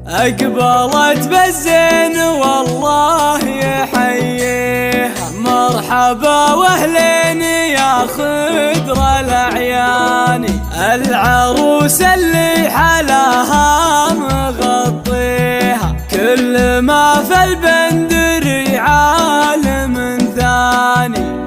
أقبلت بالزين والله يحييها، مرحبا واهلين يا خضر الأعياني، العروس اللي حلاها مغطيها، كل ما في البندر عالم ثاني.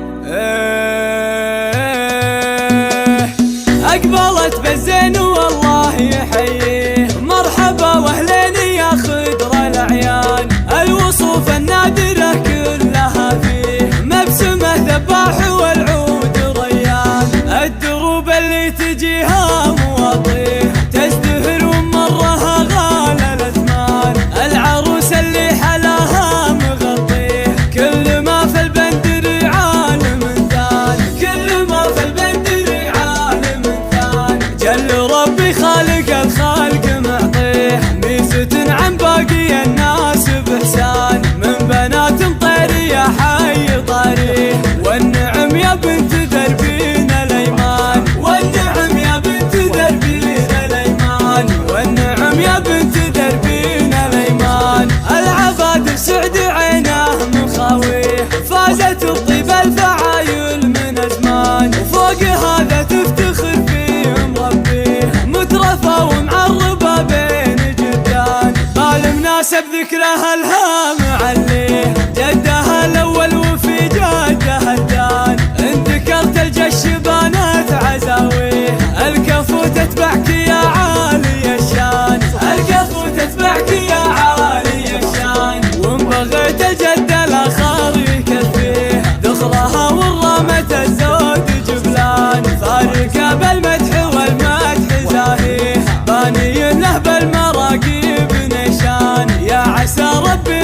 أقبلت بالزين والله يحييها، مرحبا واهلين يا خضر الأعيان، الوصوف النادرة كلها فيه، مبسمة ذباح والعود ريان، الدروب اللي تجيها مواطيه تزدهر ومرها غالى الأثمان، العروس اللي حلاها مغطيه، كل ما في البندر عالم ثاني، كل ما في البندر عالم ثاني، جل ربي خالق الخلق معطيه ميزة عن باقي الناس بإحسان، من بنات طيرية حي طريه، والنعم يا بنت دربين الأيمان، والنعم يا بنت دربين الأيمان، والنعم يا بنت دربين الأيمان، العبادر سعد عيناه مخاويه، فازت الطيب الفعايل من أزمان، وفوق هذا تفتخر فيه مربيه، مترفة ومعربة بين جدان، قال مناسب ذكرها الهام عليه، جدها الأول وفي جدها الثان، إن ذكرت الجش بانت عزاويه، الكفو تتبعك يا عالي الشان، الكفو تتبعك يا عالي الشان، وإن بغيت الجد الآخر يكفيه، ذخرها والرامة الزود جبلان، فارقة بالمدح والمدح زاهيه، باني له بالمراقيب نشان، يا عسى ربي